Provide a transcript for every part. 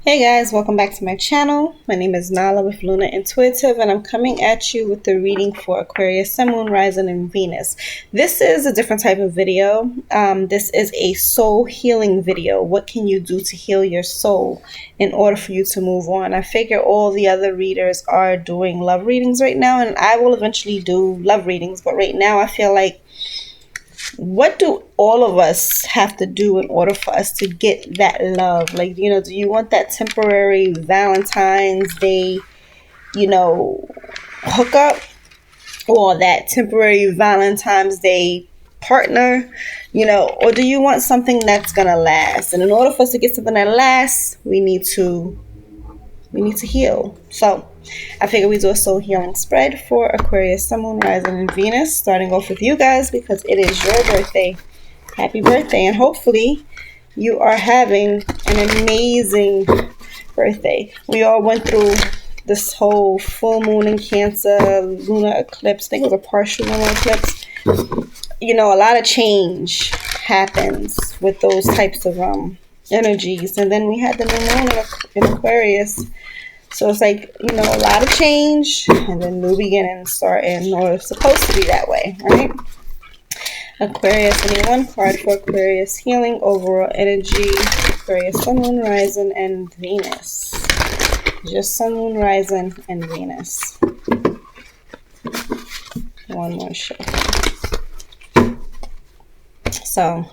Hey guys, welcome back to my channel. My name is Nala with Luna Intuitive, and I'm coming at you with the reading for Aquarius, Sun, Moon, Rising, and Venus. This is a different type of video. This is a soul healing video. What can you do to heal your soul in order for you to move on? I figure all the other readers are doing love readings right now, and I will eventually do love readings, but right now I feel like, what do all of us have to do in order for us to get that love? Like, do you want that temporary Valentine's Day, hookup, or that temporary Valentine's Day partner, or do you want something that's gonna last? And in order for us to get something that lasts, we need to heal. So I figure we do a soul healing spread for Aquarius, Sun, Moon, Rising, and Venus, starting off with you guys because it is your birthday. Happy birthday, and hopefully you are having an amazing birthday. We all went through this whole full moon in Cancer, lunar eclipse. I think it was a partial lunar eclipse. A lot of change happens with those types of energies, and then we had the new moon in Aquarius. So it's like, a lot of change and then new beginnings starting, or it's supposed to be that way, right? Aquarius, I need one card for Aquarius, healing overall energy, Aquarius, Sun, Moon, Rising, and Venus. Just Sun, Moon, Rising, and Venus. One more shuffle. So,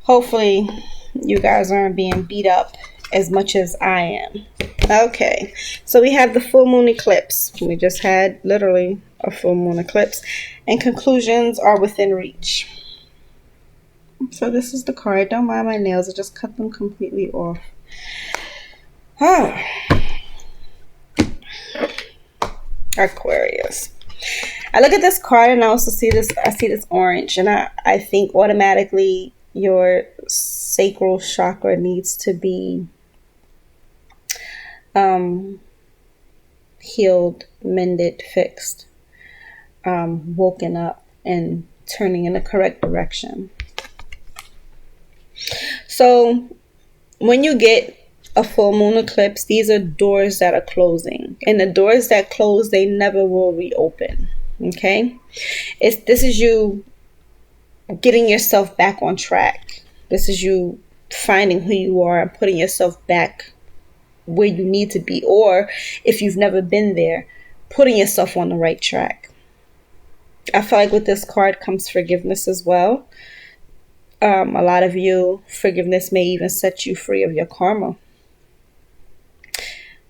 hopefully you guys aren't being beat up as much as I am. Okay, so we have the full moon eclipse. We just had literally a full moon eclipse, and conclusions are within reach. So this is the card. Don't mind my nails, I just cut them completely off. Aquarius. I look at this card and I also see this. I see this orange, and I think automatically your sacral chakra needs to be healed, mended, fixed, woken up, and turning in the correct direction. So when you get a full moon eclipse, these are doors that are closing, and the doors that close, they never will reopen. Okay, this is you getting yourself back on track. This is you finding who you are and putting yourself back where you need to be, or if you've never been there, putting yourself on the right track. I feel like with this card comes forgiveness as well. A lot of you, forgiveness may even set you free of your karma.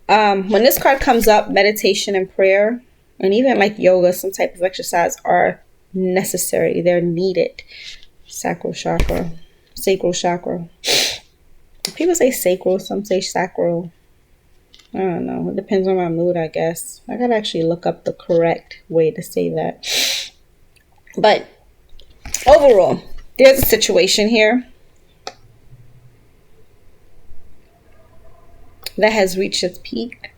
When this card comes up, meditation and prayer, and even like yoga, some type of exercise are necessary. They're needed. Sacral chakra. People say sacral, some say sacral. I don't know. It depends on my mood, I guess. I gotta actually look up the correct way to say that. But overall, there's a situation here that has reached its peak.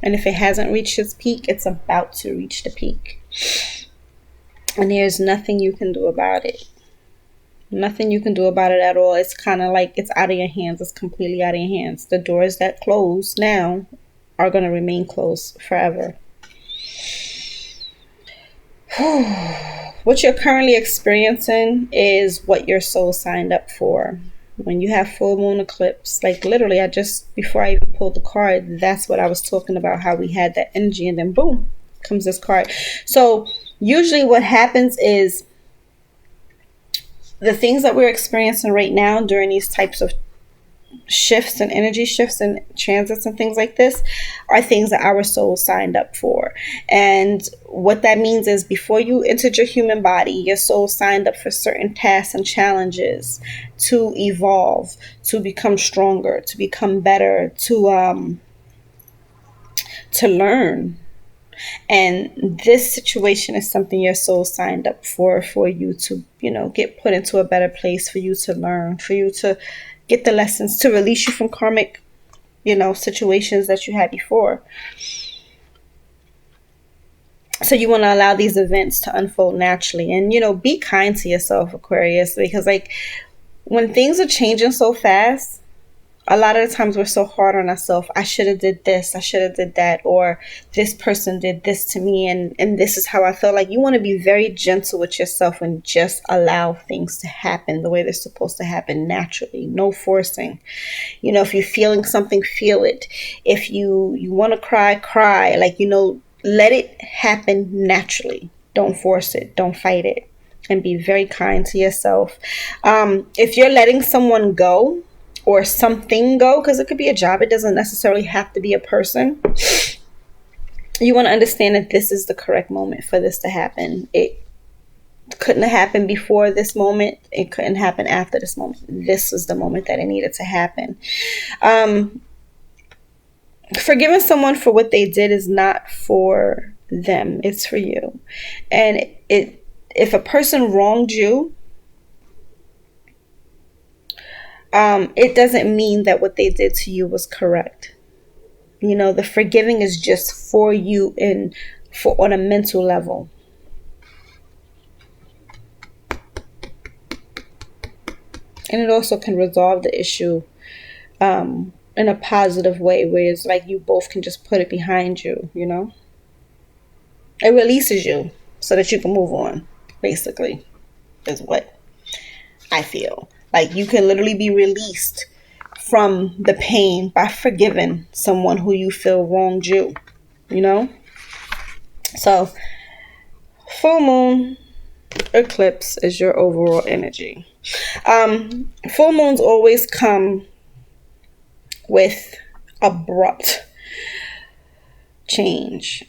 And if it hasn't reached its peak, it's about to reach the peak. And there's nothing you can do about it. Nothing you can do about it at all. It's kind of like it's out of your hands. It's completely out of your hands. The doors that close now are going to remain closed forever. What you're currently experiencing is what your soul signed up for. When you have full moon eclipse, like literally, before I even pulled the card, that's what I was talking about, how we had that energy, and then boom, comes this card. So usually what happens is, the things that we're experiencing right now during these types of shifts and energy shifts and transits and things like this are things that our soul signed up for. And what that means is, before you entered your human body, your soul signed up for certain tasks and challenges to evolve, to become stronger, to become better, to learn. And this situation is something your soul signed up for you to, get put into a better place, for you to learn, for you to get the lessons, to release you from karmic, situations that you had before. So you want to allow these events to unfold naturally, and, be kind to yourself, Aquarius, because when things are changing so fast, A lot of the times we're so hard on ourselves. I should have did this. I should have did that. Or this person did this to me. And this is how I feel. Like, you want to be very gentle with yourself and just allow things to happen the way they're supposed to happen naturally. No forcing. You know, if you're feeling something, feel it. If you want to cry, cry. Like, you know, let it happen naturally. Don't force it. Don't fight it. And be very kind to yourself. If you're letting someone go, or something go, because it could be a job, it doesn't necessarily have to be a person, you want to understand that this is the correct moment for this to happen. It couldn't have happened before this moment. It couldn't happen after this moment. This was the moment that it needed to happen. Forgiving someone for what they did is not for them. It's for you. And if a person wronged you, it doesn't mean that what they did to you was correct. You know, the forgiving is just for you on a mental level. And it also can resolve the issue in a positive way, where it's like you both can just put it behind you, you know. It releases you so that you can move on, basically, is what I feel. Like, you can literally be released from the pain by forgiving someone who you feel wronged you, you know? So, full moon eclipse is your overall energy. Full moons always come with abrupt change.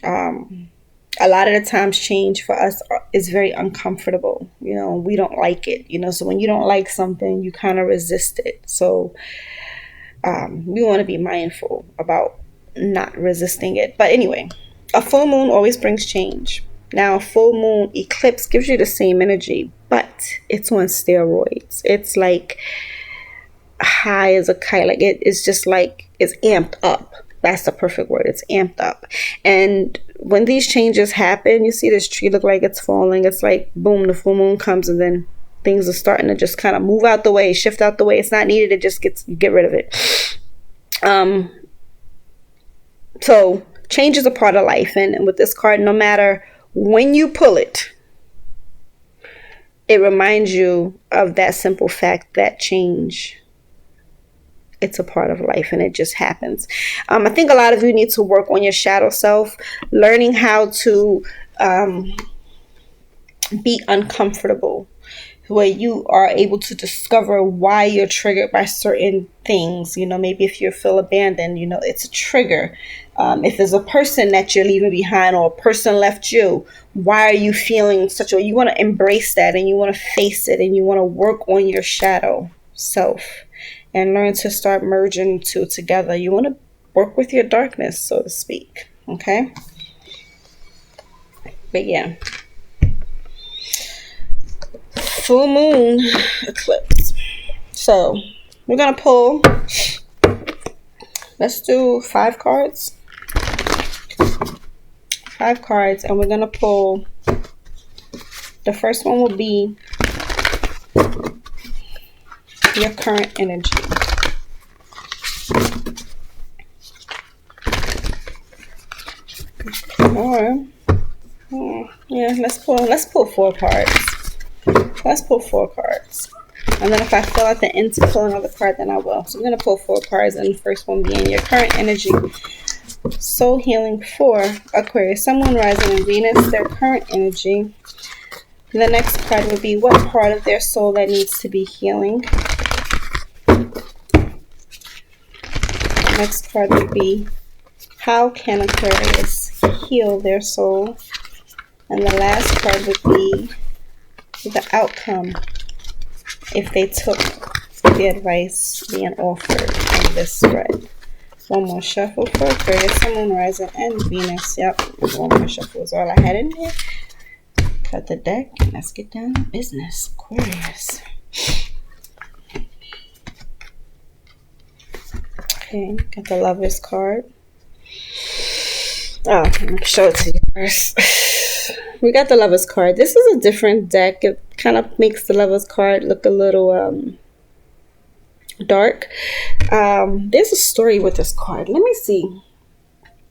A lot of the times change for us is very uncomfortable. You know, we don't like it. You know, so when you don't like something, you kind of resist it. So we want to be mindful about not resisting it. But anyway, a full moon always brings change. Now, full moon eclipse gives you the same energy, but it's on steroids. It's like high as a kite. Like, it's just like it's amped up. That's the perfect word. It's amped up. And when these changes happen, you see this tree look like it's falling. It's like, boom, the full moon comes, and then things are starting to just kind of move out the way, shift out the way. It's not needed. It just you get rid of it. So change is a part of life. And with this card, no matter when you pull it, it reminds you of that simple fact that change, it's a part of life, and it just happens. I think a lot of you need to work on your shadow self, learning how to be uncomfortable, where you are able to discover why you're triggered by certain things. You know, maybe if you feel abandoned, you know, it's a trigger. If there's a person that you're leaving behind, or a person left you, why are you feeling such a, you want to embrace that, and you want to face it, and you want to work on your shadow self and learn to start merging two together. You want to work with your darkness, so to speak. Okay? But yeah. Full moon eclipse. So we're going to pull, let's do 5 cards. 5 cards, and we're going to pull, the first one will be your current energy. Or yeah, let's pull 4 cards. Let's pull 4 cards. And then if I feel at the end to pull another card, then I will. So I'm going to pull 4 cards, and the first one being your current energy. Soul healing for Aquarius, Sun, Moon, Rising, and Venus, their current energy. The next card would be what part of their soul that needs to be healing. Next card would be how can Aquarius heal their soul. And the last card would be the outcome if they took the advice being offered in this spread. One more shuffle for Aquarius, Sun, Moon, Rising, and Venus. Yep, one more shuffle is all I had in here. Cut the deck, and let's get down to business. Aquarius. Okay, got the Lovers card. Oh, let me show it to you first. We got the Lovers card. This is a different deck. It kind of makes the Lovers card look a little dark. There's a story with this card. Let me see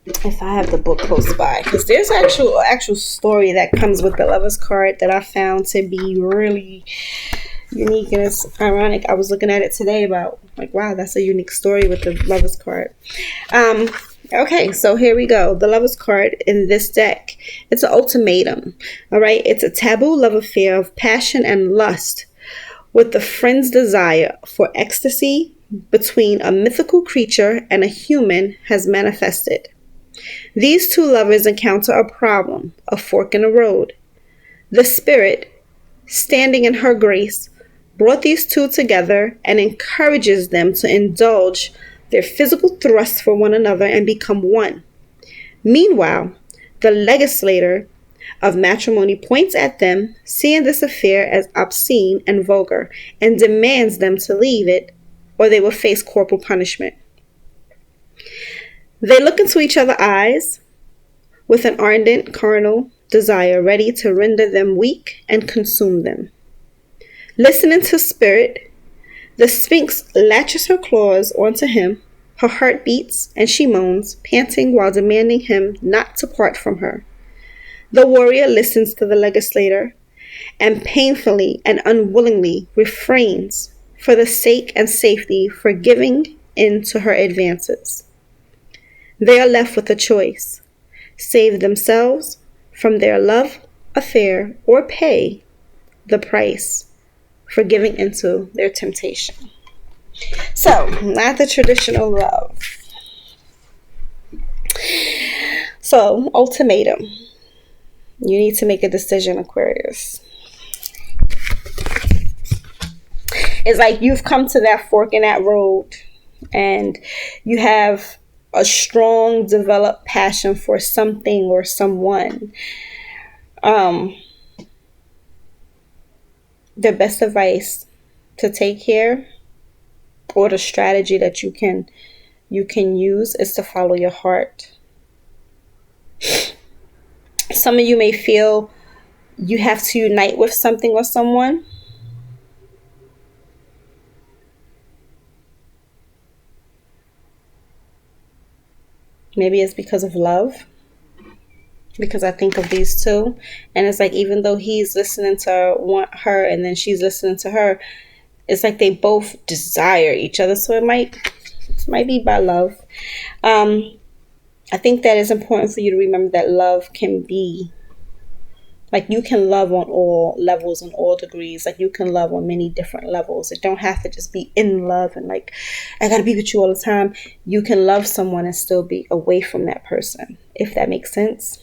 if I have the book close by, because there's actual story that comes with the Lovers card that I found to be really unique, and it's ironic. I was looking at it today about, like, wow, that's a unique story with the Lovers card. Okay, so here we go. The Lovers card in this deck, it's an ultimatum. All right, it's a taboo love affair of passion and lust with the friend's desire for ecstasy between a mythical creature and a human has manifested. These two lovers encounter a problem, a fork in the road. The spirit, standing in her grace, brought these two together and encourages them to indulge their physical thirst for one another and become one. Meanwhile, the legislator of matrimony points at them, seeing this affair as obscene and vulgar, and demands them to leave it, or they will face corporal punishment. They look into each other's eyes with an ardent carnal desire ready to render them weak and consume them. Listening to spirit, the Sphinx latches her claws onto him, her heart beats, and she moans, panting while demanding him not to part from her. The warrior listens to the legislator and painfully and unwillingly refrains for the sake and safety for giving in to her advances. They are left with a choice: save themselves from their love affair or pay the price for giving into their temptation. So, not the traditional love. So, ultimatum. You need to make a decision, Aquarius. It's like you've come to that fork in that road and you have a strong developed passion for something or someone. The best advice to take here, or the strategy that you can use, is to follow your heart. Some of you may feel you have to unite with something or someone. Maybe it's because of love. Because I think of these two, and it's like, even though he's listening to her and then she's listening to her, it's like they both desire each other. So it might be by love. I think that it's important for you to remember that love can be, like, you can love on all levels and all degrees. Like, you can love on many different levels. It don't have to just be in love and like, I gotta be with you all the time. You can love someone and still be away from that person, if that makes sense.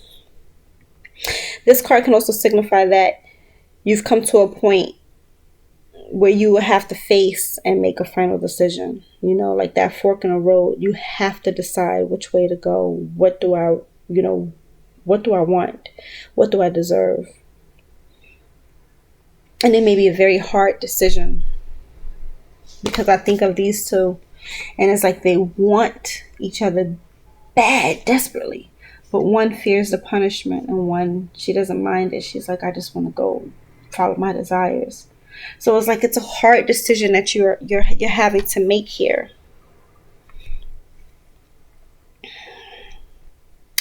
This card can also signify that you've come to a point where you will have to face and make a final decision. You know, like that fork in the road. You have to decide which way to go. What do I want? What do I deserve? And it may be a very hard decision, because I think of these two and it's like they want each other bad, desperately. But one fears the punishment and one, she doesn't mind it. She's like, I just want to go follow my desires. So it's like it's a hard decision that you're having to make here.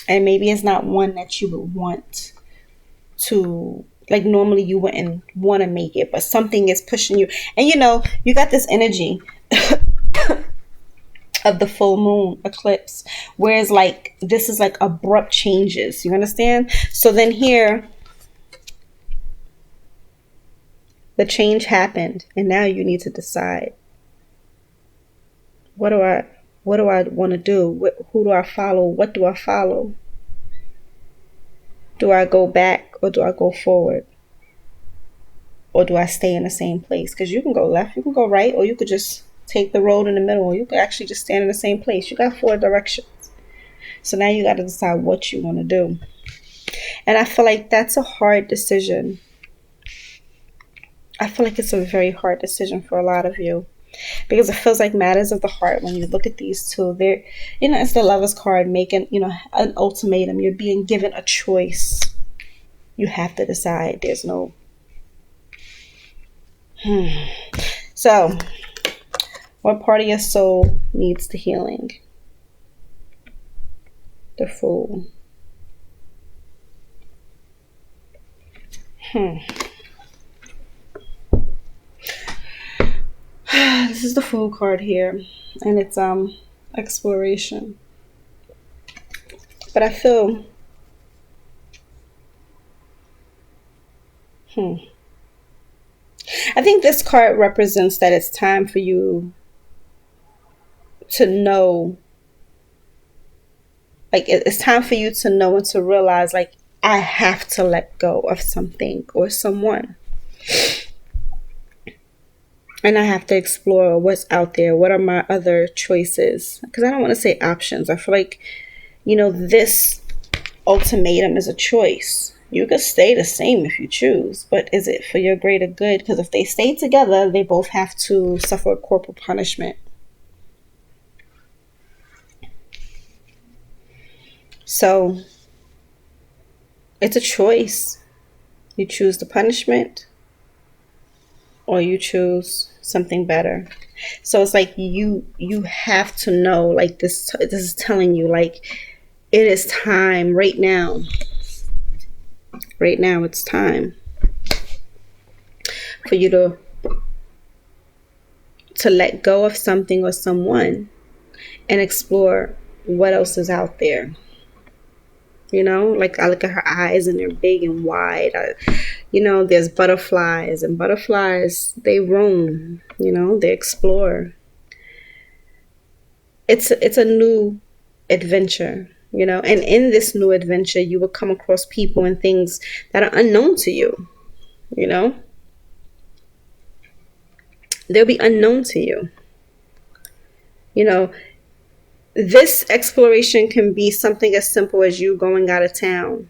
And maybe it's not one that you would want to, like, normally you wouldn't want to make it, but something is pushing you. And you know, you got this energy of the full moon eclipse, whereas like this is like abrupt changes. You understand? So then here, the change happened, and now you need to decide, what do I want to do? Who do I follow? What do I follow? Do I go back or do I go forward? Or do I stay in the same place? Because you can go left, you can go right, or you could just take the road in the middle, or you could actually just stand in the same place. You got 4 directions. So now you got to decide what you want to do. And I feel like that's a hard decision. I feel like it's a very hard decision for a lot of you, because it feels like matters of the heart. When you look at these two, they're, you know, it's the Lovers card, making, you know, an ultimatum. You're being given a choice. You have to decide. There's no So What part of your soul needs the healing? The Fool. This is the Fool card here, and it's exploration. But I feel I think this card represents that it's time for you to know, like it's time for you to know and to realize, like, I have to let go of something or someone. And I have to explore what's out there. What are my other choices? Because I don't want to say options. I feel like, this ultimatum is a choice. You could stay the same if you choose, but is it for your greater good? Because if they stay together, they both have to suffer corporal punishment. So it's a choice. You choose the punishment or you choose something better. So it's like you have to know, like this is telling you, like, it is time right now. Right now it's time for you to let go of something or someone and explore what else is out there. Like I look at her eyes and they're big and wide. There's butterflies, and butterflies, they roam, they explore. It's a new adventure, and in this new adventure, you will come across people and things that are unknown to you, They'll be unknown to you. This exploration can be something as simple as you going out of town,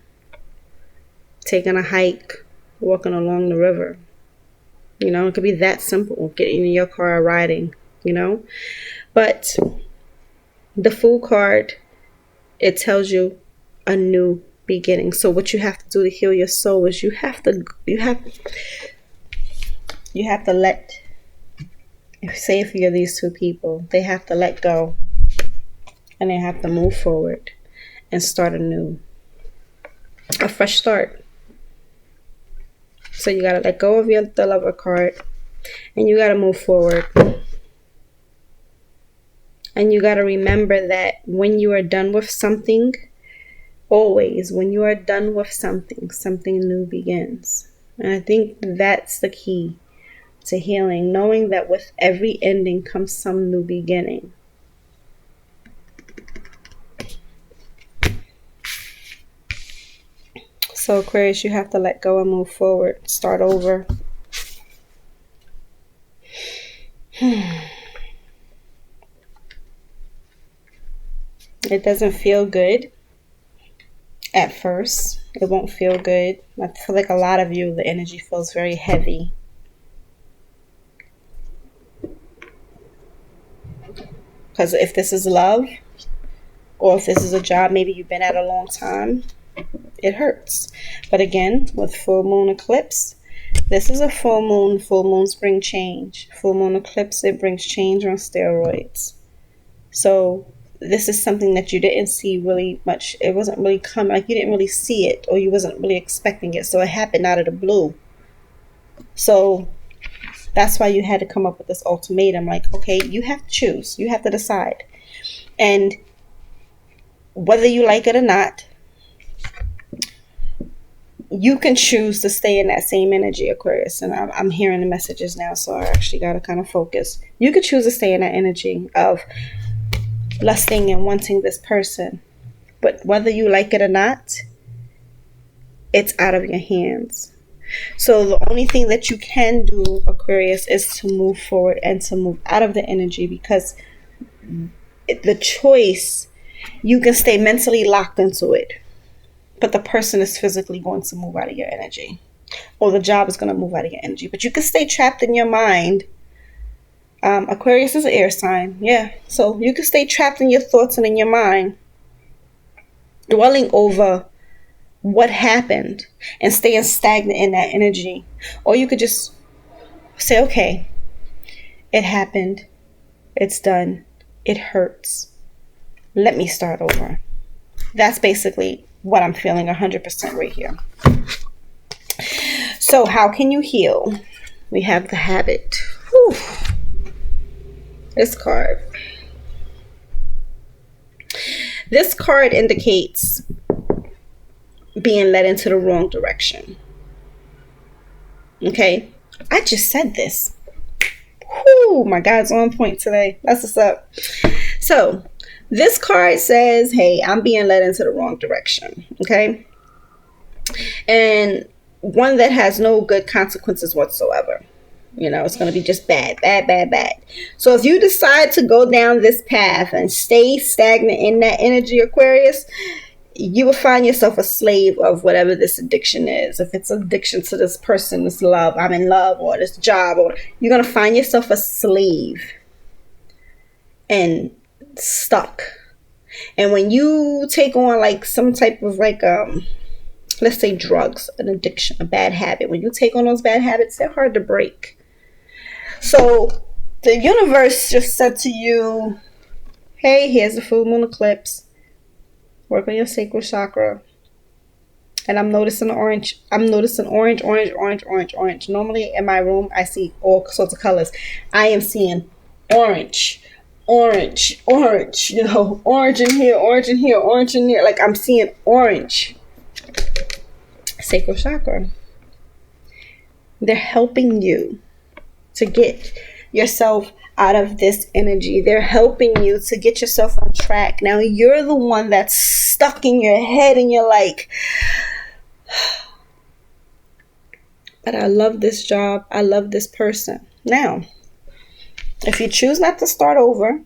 taking a hike, walking along the river. It could be that simple, getting in your car, riding, But the Fool card, it tells you a new beginning. So what you have to do to heal your soul is you have to let, say if you're these two people, they have to let go. And they have to move forward and start anew. A fresh start. So you got to let go of the Lover card. And you got to move forward. And you got to remember that when you are done with something, always, when you are done with something, something new begins. And I think that's the key to healing. Knowing that with every ending comes some new beginning. So Aquarius, you have to let go and move forward. Start over. It doesn't feel good at first. It won't feel good. I feel like a lot of you, the energy feels very heavy. Because if this is love, or if this is a job maybe you've been at a long time, it hurts. But again, with full moon eclipse, this is a full moon. Full moons bring change. Full moon eclipse, it brings change on steroids. So this is something that you didn't see really much. It wasn't really coming. Like you didn't really see it, or you wasn't really expecting it. So it happened out of the blue. So that's why you had to come up with this ultimatum. Like, okay, you have to choose. You have to decide. And whether you like it or not, you can choose to stay in that same energy, Aquarius. And I'm hearing the messages now, so I actually got to kind of focus. You could choose to stay in that energy of lusting and wanting this person. But whether you like it or not, it's out of your hands. So the only thing that you can do, Aquarius, is to move forward and to move out of the energy, because the choice, you can stay mentally locked into it, but the person is physically going to move out of your energy, or the job is going to move out of your energy. But you can stay trapped in your mind. Aquarius is an air sign. Yeah. So you can stay trapped in your thoughts and in your mind, dwelling over what happened and staying stagnant in that energy. Or you could just say, okay, it happened. It's done. It hurts. Let me start over. That's basically what I'm feeling 100% right here. So how can you heal? We have the habit. Whew. This card. This card indicates being led into the wrong direction. Okay? I just said this. Whew, my God's on point today. That's what's up. So, this card says, hey, I'm being led into the wrong direction. Okay? And one that has no good consequences whatsoever. You know, it's going to be just bad, bad, bad, bad. So if you decide to go down this path and stay stagnant in that energy, Aquarius, you will find yourself a slave of whatever this addiction is. If it's addiction to this person, this love, I'm in love, or this job, or you're going to find yourself a slave and stuck. And when you take on like some type of like, let's say drugs, an addiction, a bad habit, when you take on those bad habits, they're hard to break. So the universe just said to you, hey, here's the full moon eclipse. Work on your sacral chakra. And I'm noticing orange. I'm noticing orange. Normally in my room, I see all sorts of colors. I am seeing orange. You know, orange in here, orange in here, orange in here. Like I'm seeing orange. Sacral chakra. They're helping you to get yourself out of this energy. They're helping you to get yourself on track. Now you're the one that's stuck in your head and you're like, but I love this job. I love this person. Now, if you choose not to start over,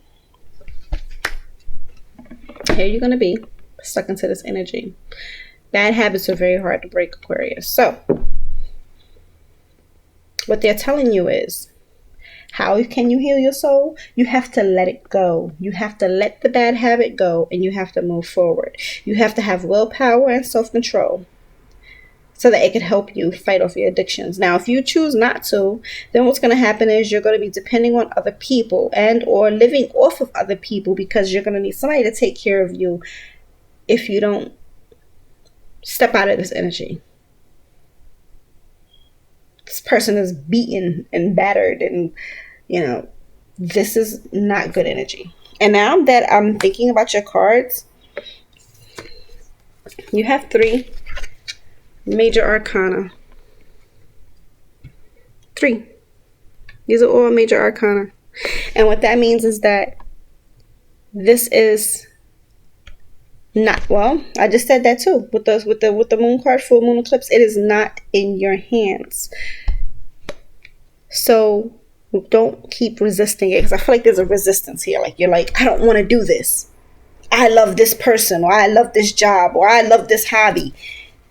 here you're going to be stuck into this energy. Bad habits are very hard to break, Aquarius. So, what they're telling you is, how can you heal your soul? You have to let it go. You have to let the bad habit go and you have to move forward. You have to have willpower and self-control so that it can help you fight off your addictions. Now, if you choose not to, then what's going to happen is you're going to be depending on other people and or living off of other people because you're going to need somebody to take care of you if you don't step out of this energy. This person is beaten and battered and, you know, this is not good energy. And now that I'm thinking about your cards, you have 3 major arcana. 3. These are all major arcana. And what that means is that this is not, well, I just said that too. With the moon card, full moon eclipse, it is not in your hands. So don't keep resisting it, because I feel like there's a resistance here. Like you're like, I don't want to do this. I love this person, or I love this job, or I love this hobby.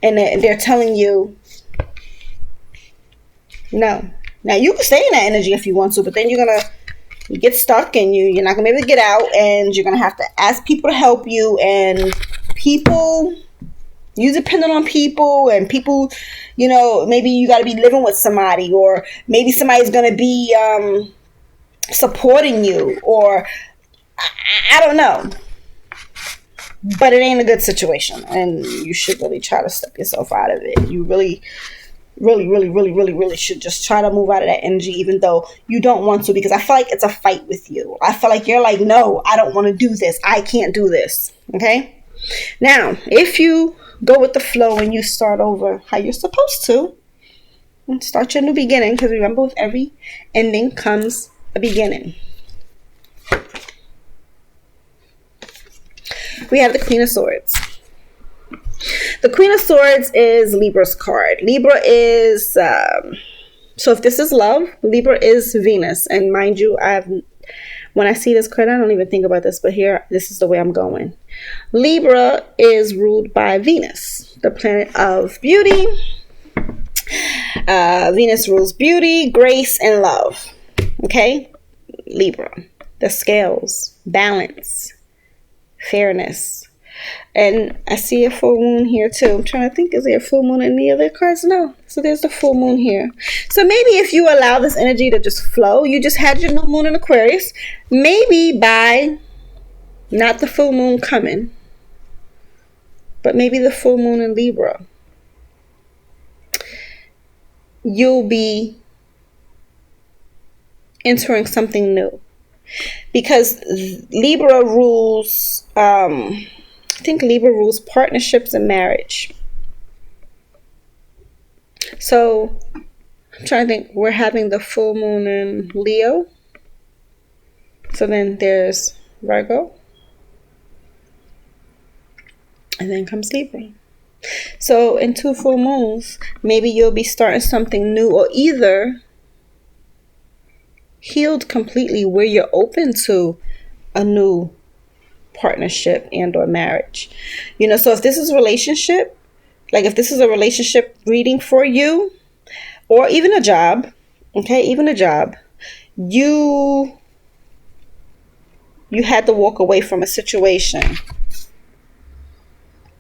And they're telling you, no. Now you can stay in that energy if you want to, but then you're going to get stuck and you're not going to be able to get out, and you're going to have to ask people to help you, and people, you dependent on people, and people, you know, maybe you got to be living with somebody, or maybe somebody's going to be supporting you, or I don't know. But it ain't a good situation, and you should really try to step yourself out of it. You really should just try to move out of that energy, even though you don't want to, because I feel like it's a fight with you. I feel like you're like, no, I don't want to do this. I can't do this. Okay? Now, if you go with the flow and you start over how you're supposed to, and start your new beginning, because remember, with every ending comes a beginning. We have the Queen of Swords. The Queen of Swords is Libra's card. Libra is, so if this is love, Libra is Venus. And mind you, when I see this card, I don't even think about this, but here, this is the way I'm going. Libra is ruled by Venus, the planet of beauty. Venus rules beauty, grace, and love. Okay? Libra. The scales, balance, fairness. And I see a full moon here too. I'm trying to think, is there a full moon in any other cards? No. So there's the full moon here. So maybe if you allow this energy to just flow, you just had your new moon in Aquarius, maybe by not the full moon coming, but maybe the full moon in Libra, you'll be entering something new. Because Libra rules, I think Libra rules partnerships and marriage. So I'm trying to think, we're having the full moon in Leo. So then there's Virgo. And then comes Libra. So in 2 full moons, maybe you'll be starting something new, or either healed completely where you're open to a new partnership and or marriage. You know, so if this is a relationship, like if this is a relationship reading for you, or even a job, okay, even a job, you had to walk away from a situation,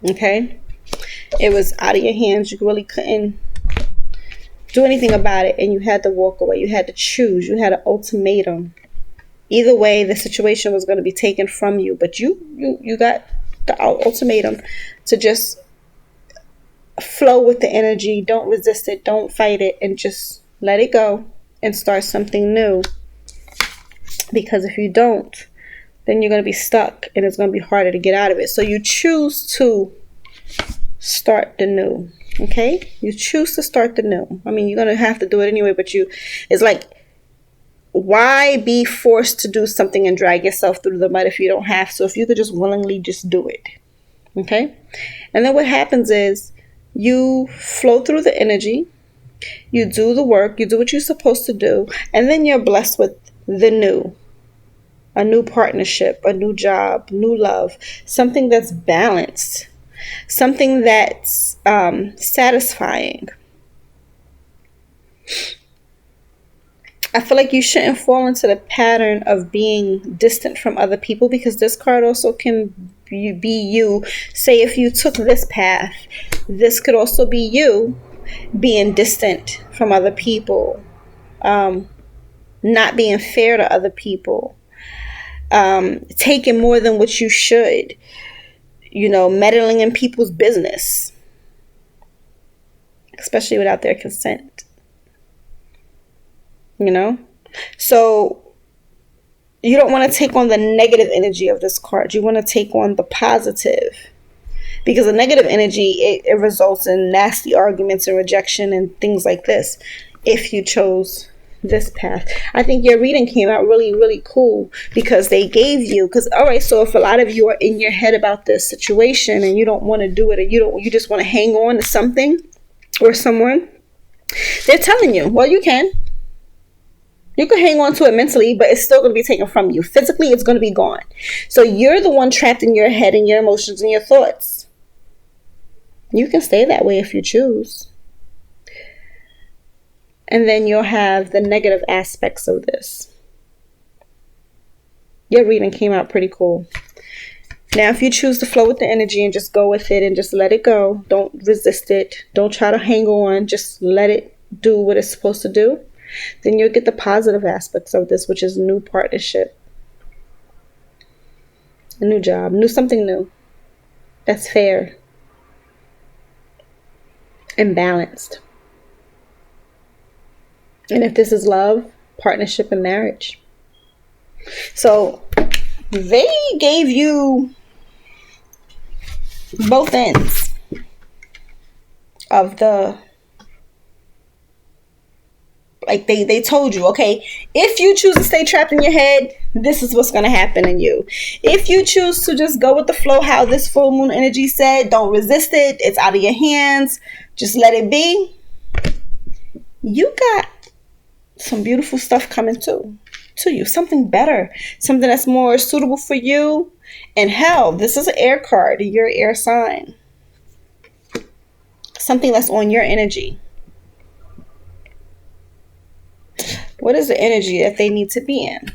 okay? It was out of your hands. You really couldn't do anything about it, and you had to walk away. You had to choose. You had an ultimatum. Either way, the situation was going to be taken from you, but you got the ultimatum to just flow with the energy. Don't resist it. Don't fight it, and just let it go and start something new. Because if you don't, then you're going to be stuck, and it's going to be harder to get out of it. So you choose to start the new. Okay, you choose to start the new. I mean, you're gonna have to do it anyway, but it's like, why be forced to do something and drag yourself through the mud if you don't have to? If you could just willingly just do it. Okay, and then what happens is you flow through the energy, you do the work, you do what you're supposed to do, and then you're blessed with the new. A new partnership, a new job, new love, something that's balanced. Something that's satisfying. I feel like you shouldn't fall into the pattern of being distant from other people, because this card also can be you. Say if you took this path, this could also be you being distant from other people, not being fair to other people, taking more than what you should. You know, meddling in people's business, especially without their consent. You know? So you don't want to take on the negative energy of this card. You want to take on the positive. Because the negative energy, it results in nasty arguments and rejection and things like this if you chose this path. I think your reading came out really, really cool, because they gave you, because all right, so if a lot of you are in your head about this situation and you don't want to do it, or you just want to hang on to something or someone, they're telling you, well, you can hang on to it mentally, but it's still going to be taken from you. Physically, it's going to be gone. So you're the one trapped in your head and your emotions and your thoughts. You can stay that way if you choose. And then you'll have the negative aspects of this. Your reading came out pretty cool. Now, if you choose to flow with the energy and just go with it and just let it go, don't resist it. Don't try to hang on. Just let it do what it's supposed to do. Then you'll get the positive aspects of this, which is new partnership, a new job, something new that's fair and balanced. And if this is love, partnership, and marriage. So they gave you both ends of the, like they told you, okay, if you choose to stay trapped in your head, this is what's going to happen in you. If you choose to just go with the flow, how this full moon energy said, don't resist it. It's out of your hands. Just let it be. You got some beautiful stuff coming to you, something better, something that's more suitable for you. And hell, this is an air card, your air sign, something that's on your energy. What is the energy that they need to be in?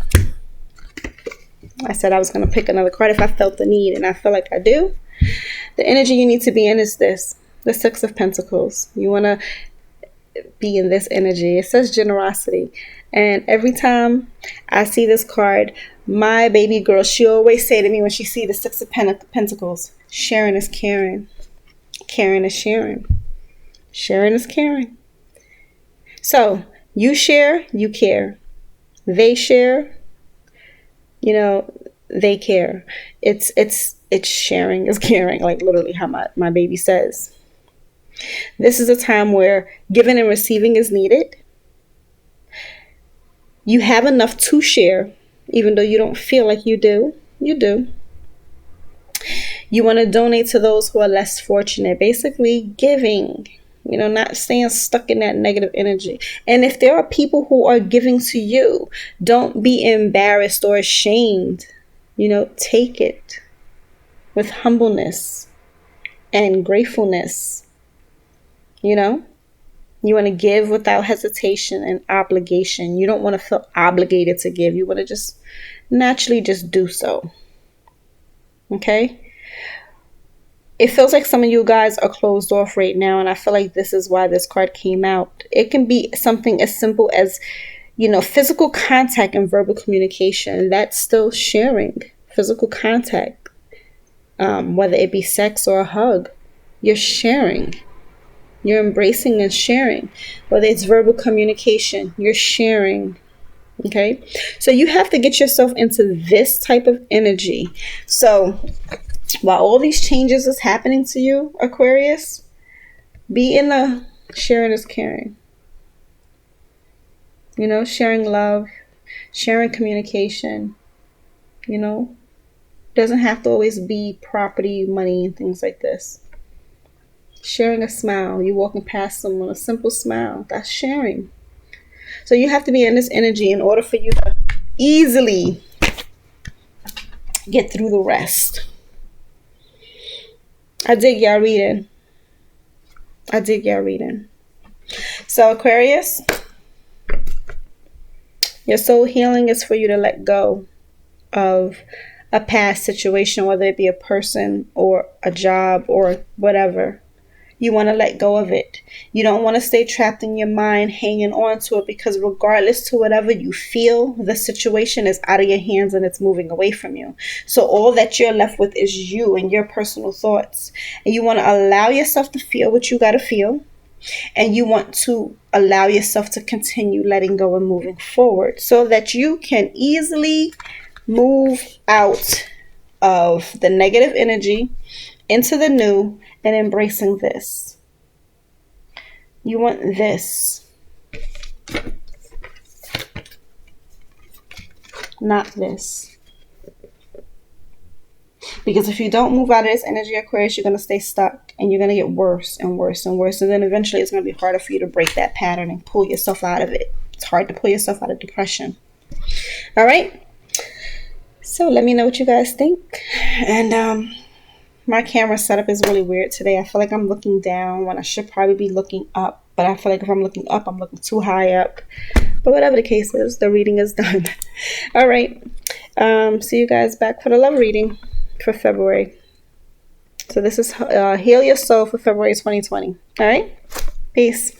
I said I was going to pick another card if I felt the need, and I feel like I do. The energy you need to be in is this, the Six of Pentacles. You want to be in this energy. It says generosity. And every time I see this card, my baby girl, she always say to me when she see the Six of Pentacles, sharing is caring. Caring is sharing. Sharing is caring. So you share, you care. They share, you know, they care. It's sharing is caring, like literally how my baby says. This is a time where giving and receiving is needed. You have enough to share, even though you don't feel like you do. You do. You want to donate to those who are less fortunate. Basically, giving, not staying stuck in that negative energy. And if there are people who are giving to you, don't be embarrassed or ashamed. Take it with humbleness and gratefulness. You want to give without hesitation and obligation. You don't want to feel obligated to give. You want to just naturally just do so. Okay? It feels like some of you guys are closed off right now, and I feel like this is why this card came out. It can be something as simple as, physical contact and verbal communication. That's still sharing. Physical contact, whether it be sex or a hug, you're sharing. You're embracing and sharing. Whether it's verbal communication, you're sharing. Okay? So you have to get yourself into this type of energy. So while all these changes is happening to you, Aquarius, be in the sharing is caring. Sharing love, sharing communication, doesn't have to always be property, money, and things like this. Sharing a smile. You're walking past someone, a simple smile. That's sharing. So you have to be in this energy in order for you to easily get through the rest. I dig y'all reading. So Aquarius, your soul healing is for you to let go of a past situation, whether it be a person or a job or whatever. You want to let go of it. You don't want to stay trapped in your mind, hanging on to it, because regardless to whatever you feel, the situation is out of your hands and it's moving away from you. So all that you're left with is you and your personal thoughts. And you want to allow yourself to feel what you got to feel. And you want to allow yourself to continue letting go and moving forward so that you can easily move out of the negative energy into the new and embracing this. You want this, not this. Because if you don't move out of this energy, Aquarius, you're going to stay stuck and you're going to get worse and worse and worse. And then eventually it's going to be harder for you to break that pattern and pull yourself out of it. It's hard to pull yourself out of depression. All right. So let me know what you guys think. And my camera setup is really weird today. I feel like I'm looking down when I should probably be looking up. But I feel like if I'm looking up, I'm looking too high up. But whatever the case is, the reading is done. All right. See you guys back for the love reading for February. So this is Heal Your Soul for February 2020. All right. Peace.